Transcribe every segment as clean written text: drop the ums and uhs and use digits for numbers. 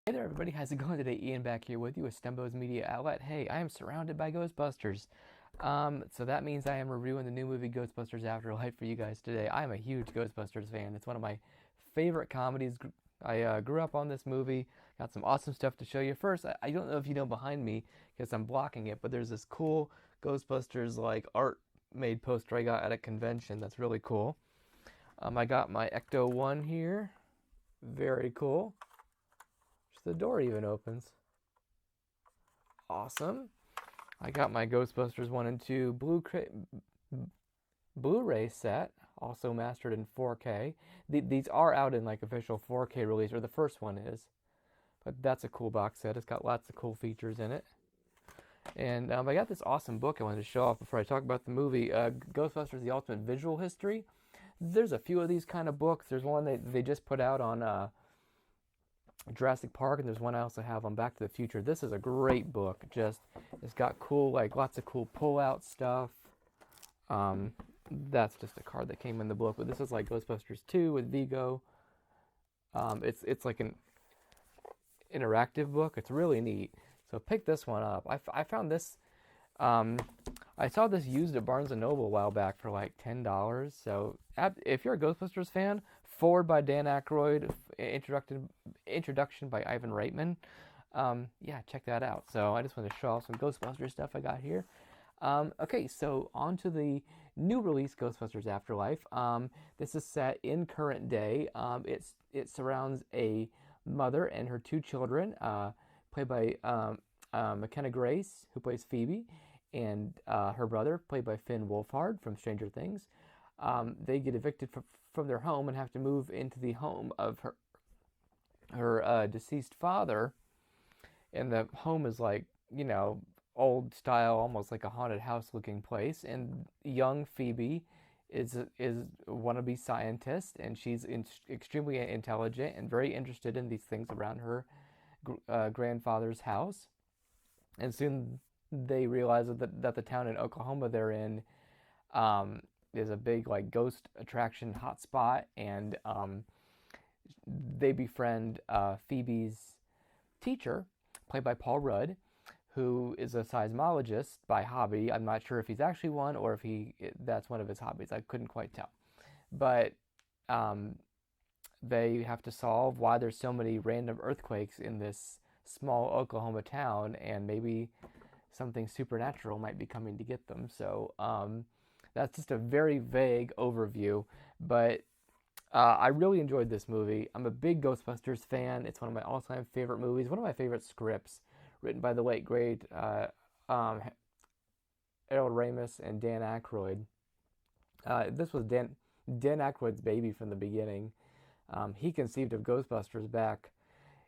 Hey there, everybody. How's it going today? Ian back here with you with Stumbo's Media Outlet. Hey, I am surrounded by Ghostbusters. So that means I am reviewing the new movie Ghostbusters Afterlife for you guys today. I am a huge Ghostbusters fan. It's one of my favorite comedies. I grew up on this movie. Got some awesome stuff to show you. First, I don't know if you know behind me because I'm blocking it, but there's this cool Ghostbusters like art made poster I got at a convention. That's really cool. I got my Ecto 1 here. Very cool. The door even opens. Awesome. I got my Ghostbusters 1 and 2 Blu-ray set, also mastered in 4K. These are out in like official 4K release, or the first one is. But that's a cool box set. It's got lots of cool features in it. And I got this awesome book I wanted to show off before I talk about the movie, Ghostbusters: The Ultimate Visual History. There's a few of these kind of books. There's one they just put out on Jurassic Park, and there's one I also have on Back to the Future. This is a great book. It's got cool, like lots of cool pull-out stuff. That's just a card that came in the book, but this is like Ghostbusters 2 with Vigo. It's like an interactive book. It's really neat. So pick this one up. I found this. I saw this used at Barnes and Noble a while back for like $10. So if you're a Ghostbusters fan, forward by Dan Aykroyd, introduction by Ivan Reitman. Yeah, check that out. So I just want to show off some Ghostbusters stuff I got here. Okay, so on to the new release, Ghostbusters Afterlife. This is set in current day. It surrounds a mother and her two children, played by McKenna Grace, who plays Phoebe, and her brother, played by Finn Wolfhard from Stranger Things. They get evicted from their home and have to move into the home of her deceased father. And the home is like, old style, almost like a haunted house looking place. And young Phoebe is a wannabe scientist, and she's extremely intelligent and very interested in these things around her grandfather's house. And soon they realize that the town in Oklahoma they're in is a big like ghost attraction hotspot, and they befriend Phoebe's teacher, played by Paul Rudd, who is a seismologist by hobby. I'm not sure if he's actually one or if that's one of his hobbies. I couldn't quite tell. But they have to solve why there's so many random earthquakes in this small Oklahoma town, and maybe something supernatural might be coming to get them. So that's just a very vague overview, but I really enjoyed this movie. I'm a big Ghostbusters fan. It's one of my all-time favorite movies, one of my favorite scripts, written by the late, great Harold Ramis and Dan Aykroyd. This was Dan Aykroyd's baby from the beginning. He conceived of Ghostbusters back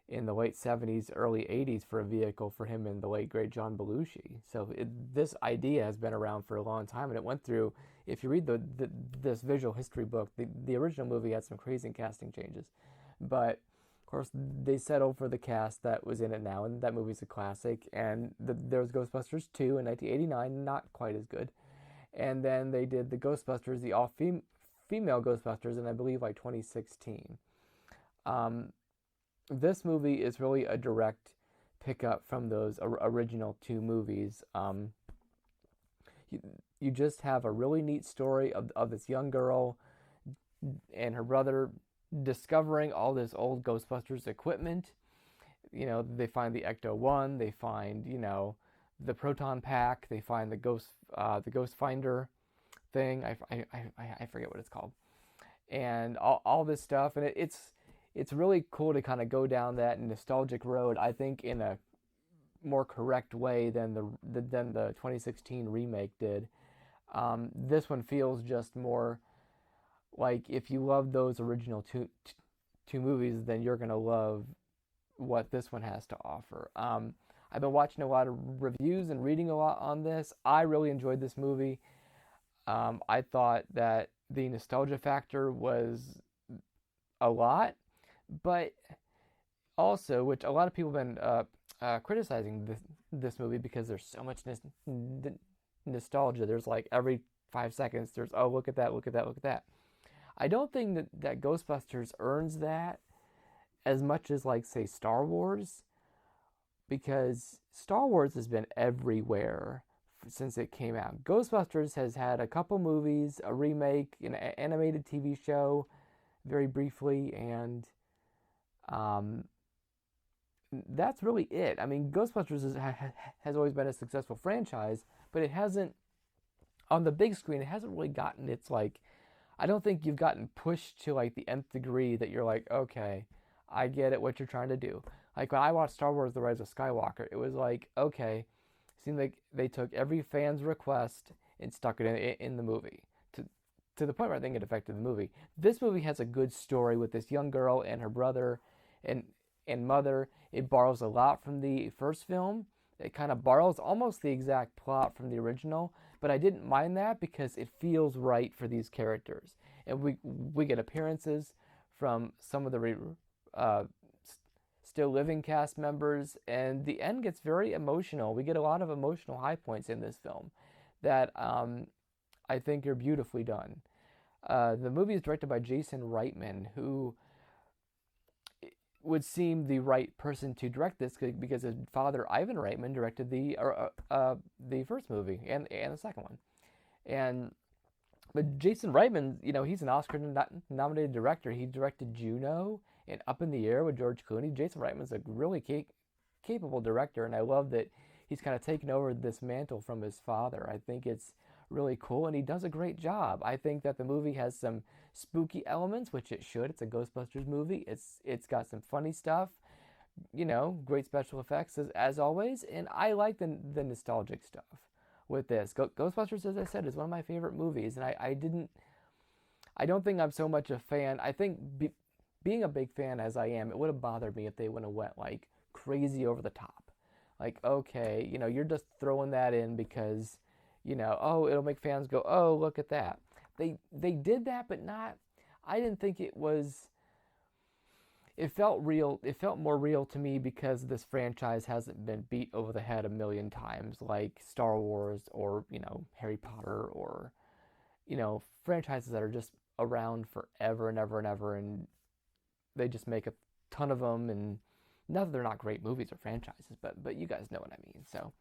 in the late 70s, early 80s for a vehicle for him and the late, great John Belushi. So this idea has been around for a long time, and it went through, if you read this visual history book, the original movie had some crazy casting changes. But, of course, they settled for the cast that was in it now, and that movie's a classic. And there was Ghostbusters 2 in 1989, not quite as good. And then they did the Ghostbusters, the all-female Ghostbusters, in I believe like 2016. This movie is really a direct pickup from those original two movies. You just have a really neat story of this young girl and her brother discovering all this old Ghostbusters equipment. They find the Ecto 1, they find, the proton pack, they find the ghost finder thing. I forget what it's called. And all this stuff, and it's really cool to kind of go down that nostalgic road, I think, in a more correct way than the 2016 remake did. This one feels just more like, if you love those original two movies, then you're going to love what this one has to offer. I've been watching a lot of reviews and reading a lot on this. I really enjoyed this movie. I thought that the nostalgia factor was a lot, but also, which a lot of people have been criticizing this movie because there's so much nostalgia. There's like every 5 seconds, there's, oh, look at that, look at that, look at that. I don't think that Ghostbusters earns that as much as like say Star Wars, because Star Wars has been everywhere since it came out. Ghostbusters has had a couple movies, a remake, an animated TV show, very briefly, and um, that's really it. I mean, Ghostbusters has always been a successful franchise, but it hasn't, on the big screen, it hasn't really gotten its like, I don't think you've gotten pushed to like the nth degree that you're like, okay, I get it, what you're trying to do. Like when I watched Star Wars: The Rise of Skywalker, it was like, okay, it seemed like they took every fan's request and stuck it in the movie to the point where I think it affected the movie. This movie has a good story with this young girl and her brother and mother. It borrows a lot from the first film. It kind of borrows almost the exact plot from the original, but I didn't mind that because it feels right for these characters. And we get appearances from some of the uh, still living cast members, and the end gets very emotional. We get a lot of emotional high points in this film that I think are beautifully done. The movie is directed by Jason Reitman, who would seem the right person to direct this because his father Ivan Reitman directed the first movie and the second one. And but Jason Reitman, he's an Oscar nominated director. He directed Juno and Up in the Air with George Clooney. Jason Reitman's a really capable director, and I love that he's kind of taken over this mantle from his father. I think it's really cool, and he does a great job. I think that the movie has some spooky elements, which it should. It's a Ghostbusters movie. It's got some funny stuff, great special effects as always, and I like the nostalgic stuff with this. Ghostbusters, as I said, is one of my favorite movies, and I don't think I'm so much a fan. I think being a big fan as I am, it would have bothered me if they wouldn't have went like crazy over the top. Like, okay, you're just throwing that in because oh, it'll make fans go, oh, look at that. They did that, but not, I didn't think it was, it felt real. It felt more real to me because this franchise hasn't been beat over the head a million times like Star Wars or, Harry Potter or, franchises that are just around forever and ever and ever, and they just make a ton of them, and not that they're not great movies or franchises, but you guys know what I mean. So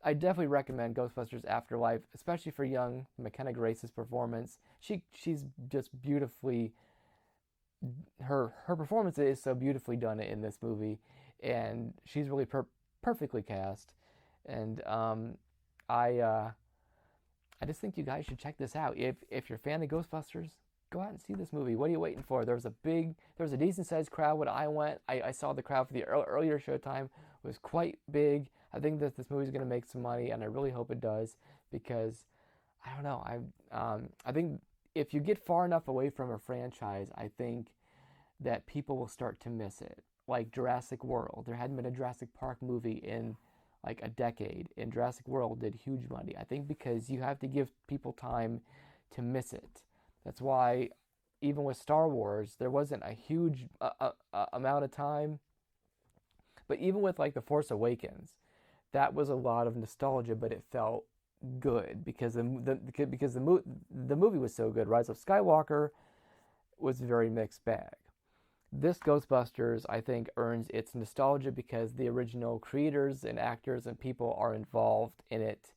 I definitely recommend Ghostbusters Afterlife, especially for young McKenna Grace's performance. She's just beautifully, her performance is so beautifully done in this movie, and she's really perfectly cast. And I just think you guys should check this out. If you're a fan of Ghostbusters, go out and see this movie. What are you waiting for? There was a decent sized crowd when I went. I saw the crowd for the earlier showtime. It was quite big. I think that this movie is going to make some money, and I really hope it does because I don't know. I think if you get far enough away from a franchise, I think that people will start to miss it. Like Jurassic World, there hadn't been a Jurassic Park movie in like a decade, and Jurassic World did huge money. I think because you have to give people time to miss it. That's why even with Star Wars, there wasn't a huge amount of time. But even with like The Force Awakens, that was a lot of nostalgia, but it felt good because the movie was so good. Rise of Skywalker was a very mixed bag. This Ghostbusters, I think, earns its nostalgia because the original creators and actors and people are involved in it,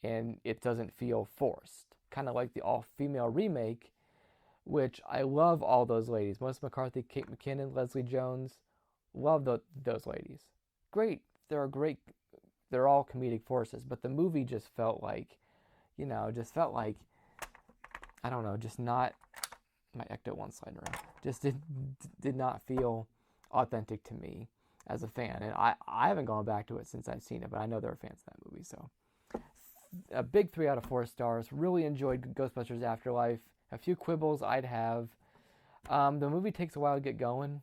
and it doesn't feel forced. Kind of like the all-female remake, which I love all those ladies. Melissa McCarthy, Kate McKinnon, Leslie Jones. Love those ladies. Great. They're all comedic forces, but the movie just felt like, I don't know, just not, my Ecto one sliding around, just did not feel authentic to me as a fan. And I haven't gone back to it since I've seen it, but I know there are fans of that movie, so. A big 3 out of 4 stars. Really enjoyed Ghostbusters Afterlife. A few quibbles I'd have. The movie takes a while to get going.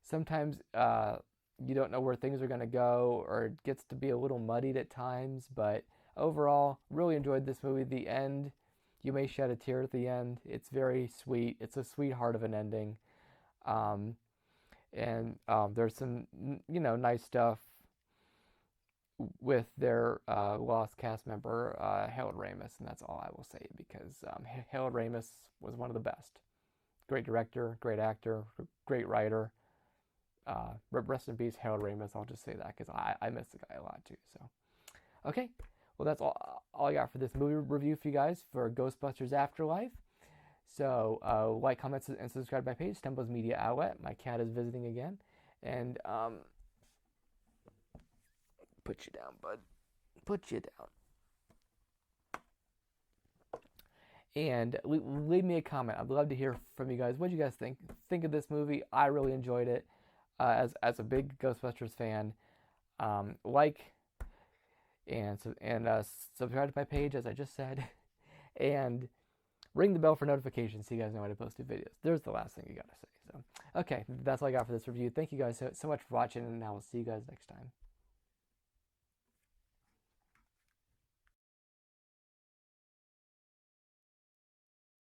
Sometimes you don't know where things are going to go, or it gets to be a little muddied at times, but overall, really enjoyed this movie. The end, you may shed a tear at the end. It's very sweet. It's a sweetheart of an ending. And there's some, nice stuff with their lost cast member, Harold Ramis, and that's all I will say because Harold Ramis was one of the best. Great director, great actor, great writer. Rest in peace, Harold Ramis. I'll just say that because I miss the guy a lot too. So, okay. Well, that's all I got for this movie review for you guys for Ghostbusters Afterlife. So, like, comment, and subscribe to my page, Stumbo's Media Outlet. My cat is visiting again. And, put you down, bud. Put you down. And leave me a comment. I'd love to hear from you guys. What do you guys think of this movie? I really enjoyed it. As a big Ghostbusters fan, like and subscribe to my page, as I just said, and ring the bell for notifications so you guys know when I post new videos. There's the last thing you gotta say. So, okay, that's all I got for this review. Thank you guys so much for watching, and I will see you guys next time.